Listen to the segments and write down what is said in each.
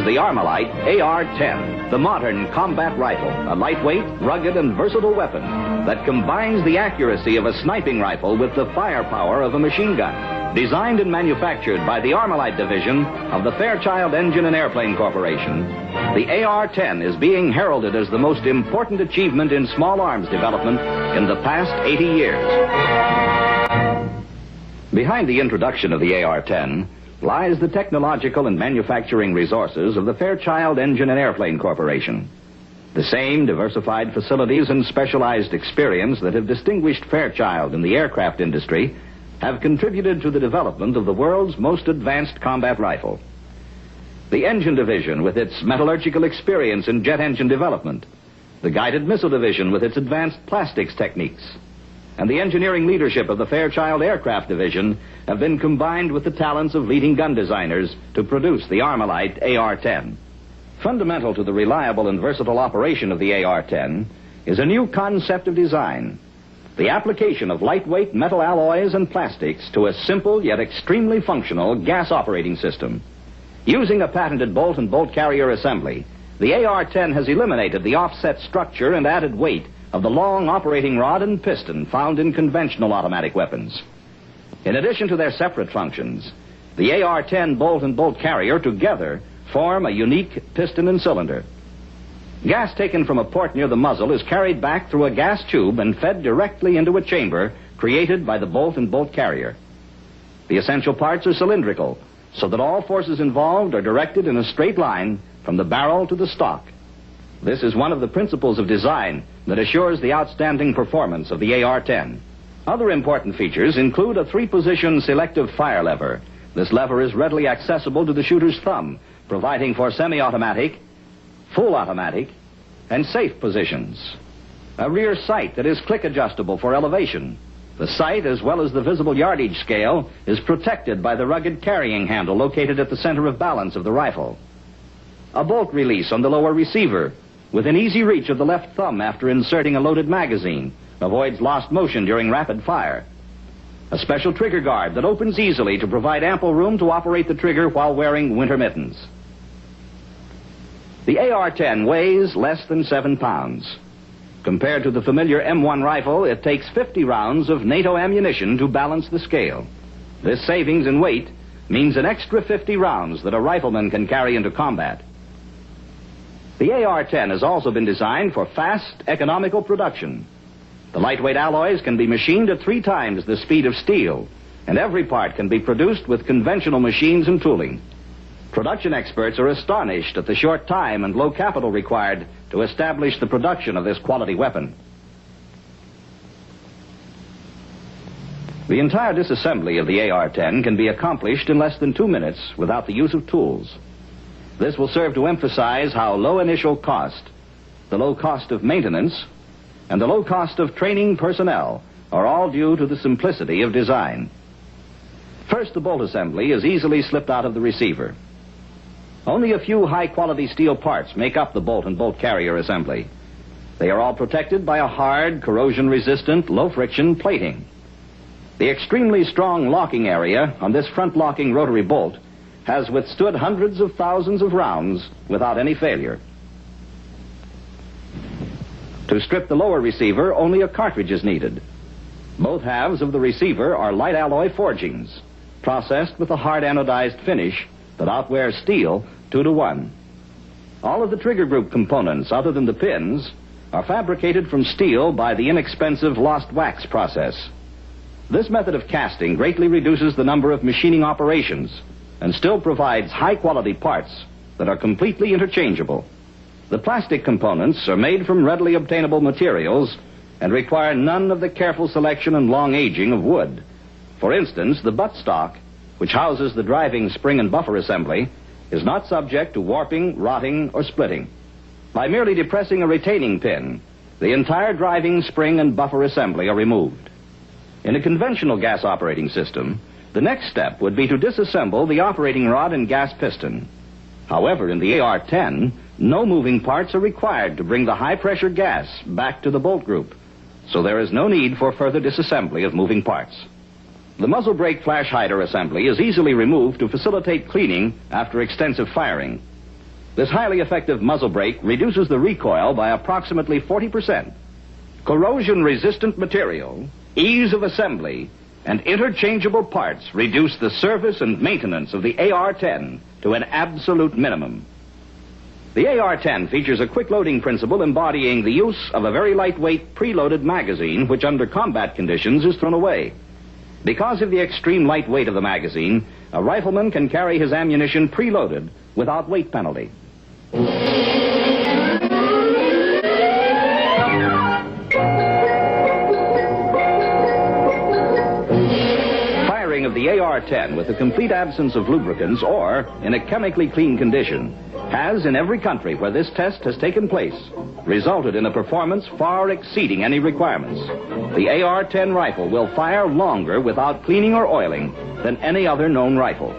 is the Armalite AR-10, the modern combat rifle, a lightweight, rugged, and versatile weapon that combines the accuracy of a sniping rifle with the firepower of a machine gun. Designed and manufactured by the Armalite division of the Fairchild Engine and Airplane Corporation, the AR-10 is being heralded as the most important achievement in small arms development in the past 80 years. Behind the introduction of the AR-10 lies the technological and manufacturing resources of the Fairchild Engine and Airplane Corporation. The same diversified facilities and specialized experience that have distinguished Fairchild in the aircraft industry have contributed to the development of the world's most advanced combat rifle. The Engine Division with its metallurgical experience in jet engine development, the Guided Missile Division with its advanced plastics techniques, and the engineering leadership of the Fairchild Aircraft Division have been combined with the talents of leading gun designers to produce the Armalite AR-10. Fundamental to the reliable and versatile operation of the AR-10 is a new concept of design, the application of lightweight metal alloys and plastics to a simple yet extremely functional gas operating system. Using a patented bolt and bolt carrier assembly, the AR-10 has eliminated the offset structure and added weight of the long operating rod and piston found in conventional automatic weapons. In addition to their separate functions, the AR-10 bolt and bolt carrier together form a unique piston and cylinder. Gas taken from a port near the muzzle is carried back through a gas tube and fed directly into a chamber created by the bolt and bolt carrier. The essential parts are cylindrical, so that all forces involved are directed in a straight line from the barrel to the stock. This is one of the principles of design that assures the outstanding performance of the AR-10. Other important features include a 3-position selective fire lever. This lever is readily accessible to the shooter's thumb, providing for semi-automatic, full automatic, and safe positions. A rear sight that is click adjustable for elevation. The sight, as well as the visible yardage scale, is protected by the rugged carrying handle located at the center of balance of the rifle. A bolt release on the lower receiver, within easy reach of the left thumb after inserting a loaded magazine, avoids lost motion during rapid fire. A special trigger guard that opens easily to provide ample room to operate the trigger while wearing winter mittens. The AR-10 weighs less than 7 pounds. Compared to the familiar M1 rifle, it takes 50 rounds of NATO ammunition to balance the scale. This savings in weight means an extra 50 rounds that a rifleman can carry into combat. The AR-10 has also been designed for fast, economical production. The lightweight alloys can be machined at 3 times the speed of steel, and every part can be produced with conventional machines and tooling. Production experts are astonished at the short time and low capital required to establish the production of this quality weapon. The entire disassembly of the AR-10 can be accomplished in less than 2 minutes without the use of tools. This will serve to emphasize how low initial cost, the low cost of maintenance, and the low cost of training personnel are all due to the simplicity of design. First, the bolt assembly is easily slipped out of the receiver. Only a few high-quality steel parts make up the bolt and bolt carrier assembly. They are all protected by a hard, corrosion-resistant, low-friction plating. The extremely strong locking area on this front-locking rotary bolt has withstood hundreds of thousands of rounds without any failure. To strip the lower receiver, only a cartridge is needed. Both halves of the receiver are light alloy forgings, processed with a hard anodized finish that outwears steel 2 to 1. All of the trigger group components, other than the pins, are fabricated from steel by the inexpensive lost wax process. This method of casting greatly reduces the number of machining operations and still provides high-quality parts that are completely interchangeable. The plastic components are made from readily obtainable materials and require none of the careful selection and long aging of wood. For instance, the buttstock, which houses the driving spring and buffer assembly, is not subject to warping, rotting, or splitting. By merely depressing a retaining pin, the entire driving spring and buffer assembly are removed. In a conventional gas operating system, the next step would be to disassemble the operating rod and gas piston. However, in the AR-10, no moving parts are required to bring the high-pressure gas back to the bolt group, so there is no need for further disassembly of moving parts. The muzzle brake flash hider assembly is easily removed to facilitate cleaning after extensive firing. This highly effective muzzle brake reduces the recoil by approximately 40%. Corrosion-resistant material, ease of assembly, and interchangeable parts reduce the service and maintenance of the AR-10 to an absolute minimum. The AR-10 features a quick-loading principle embodying the use of a very lightweight preloaded magazine which under combat conditions is thrown away. Because of the extreme light weight of the magazine, a rifleman can carry his ammunition preloaded without weight penalty. Firing of the AR-10 with a complete absence of lubricants or in a chemically clean condition has, in every country where this test has taken place, resulted in a performance far exceeding any requirements. The AR-10 rifle will fire longer without cleaning or oiling than any other known rifle.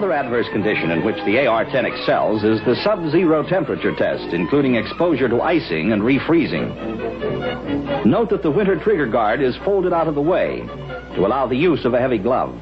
Adverse condition in which the AR-10 excels is the sub-zero temperature test, including exposure to icing and refreezing. Note that the winter trigger guard is folded out of the way to allow the use of a heavy glove.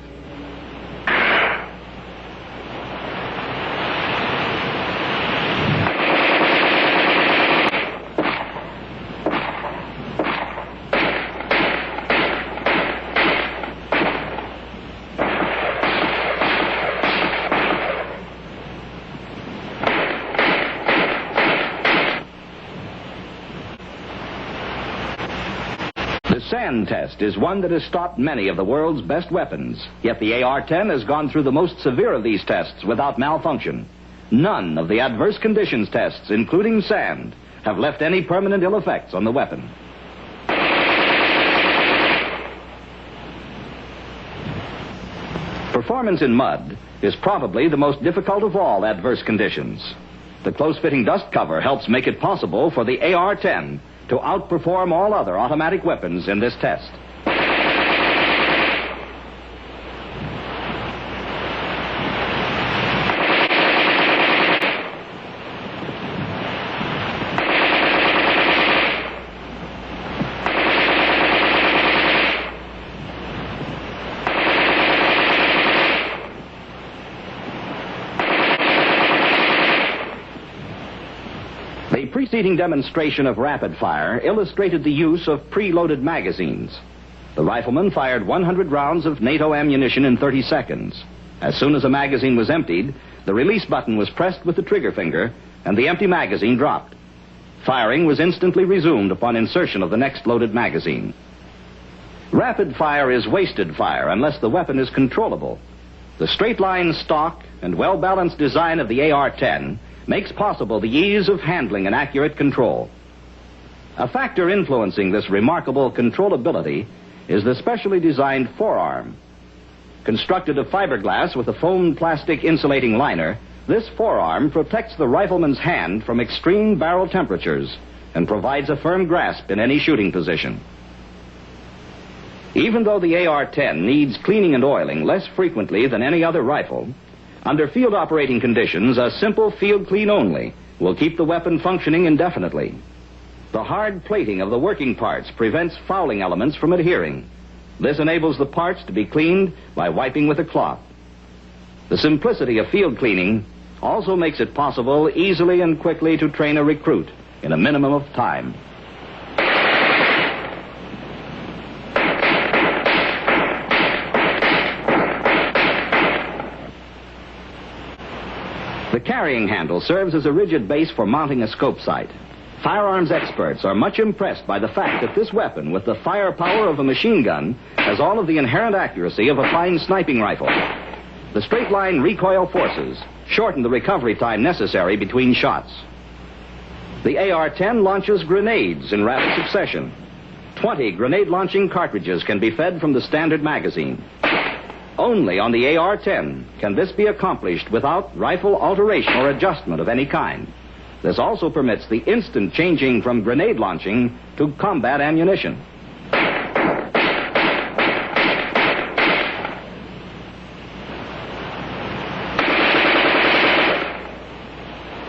The sand test is one that has stopped many of the world's best weapons, yet the AR-10 has gone through the most severe of these tests without malfunction. None of the adverse conditions tests, including sand, have left any permanent ill effects on the weapon. Performance in mud is probably the most difficult of all adverse conditions. The close-fitting dust cover helps make it possible for the AR-10 to outperform all other automatic weapons in this test. The preceding demonstration of rapid fire illustrated the use of preloaded magazines. The rifleman fired 100 rounds of NATO ammunition in 30 seconds. As soon as a magazine was emptied, the release button was pressed with the trigger finger, and the empty magazine dropped. Firing was instantly resumed upon insertion of the next loaded magazine. Rapid fire is wasted fire unless the weapon is controllable. The straight-line stock and well-balanced design of the AR-10 makes possible the ease of handling and accurate control. A factor influencing this remarkable controllability is the specially designed forearm. Constructed of fiberglass with a foam plastic insulating liner, this forearm protects the rifleman's hand from extreme barrel temperatures and provides a firm grasp in any shooting position. Even though the AR-10 needs cleaning and oiling less frequently than any other rifle, under field operating conditions, a simple field clean only will keep the weapon functioning indefinitely. The hard plating of the working parts prevents fouling elements from adhering. This enables the parts to be cleaned by wiping with a cloth. The simplicity of field cleaning also makes it possible easily and quickly to train a recruit in a minimum of time. carrying handle serves as a rigid base for mounting a scope sight. Firearms experts are much impressed by the fact that this weapon, with the firepower of a machine gun, has all of the inherent accuracy of a fine sniping rifle. The straight-line recoil forces shorten the recovery time necessary between shots. The AR-10 launches grenades in rapid succession. 20 grenade-launching cartridges can be fed from the standard magazine. Only on the AR-10 can this be accomplished without rifle alteration or adjustment of any kind. This also permits the instant changing from grenade launching to combat ammunition.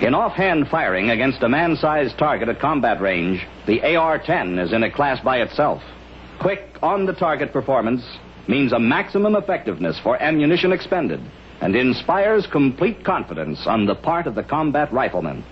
In offhand firing against a man-sized target at combat range, the AR-10 is in a class by itself. Quick, on-the-target performance means a maximum effectiveness for ammunition expended and inspires complete confidence on the part of the combat rifleman.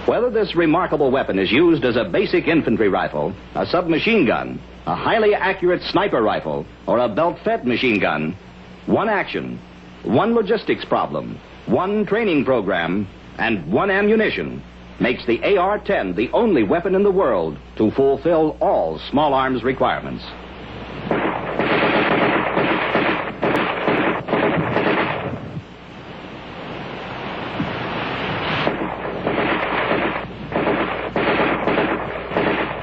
Whether this remarkable weapon is used as a basic infantry rifle, a submachine gun, a highly accurate sniper rifle, or a belt-fed machine gun, one action, one logistics problem, one training program, and one ammunition makes the AR-10 the only weapon in the world to fulfill all small arms requirements.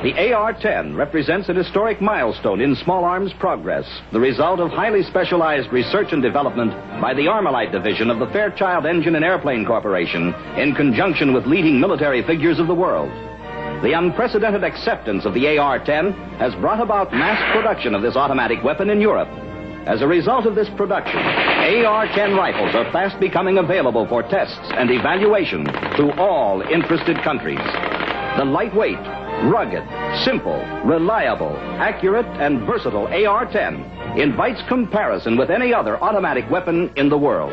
The AR-10 represents an historic milestone in small arms progress, the result of highly specialized research and development by the Armalite division of the Fairchild Engine and Airplane Corporation in conjunction with leading military figures of the world. The unprecedented acceptance of the AR-10 has brought about mass production of this automatic weapon in Europe. As a result of this production, AR-10 rifles are fast becoming available for tests and evaluation to all interested countries. The lightweight, rugged, simple, reliable, accurate, and versatile AR-10 invites comparison with any other automatic weapon in the world.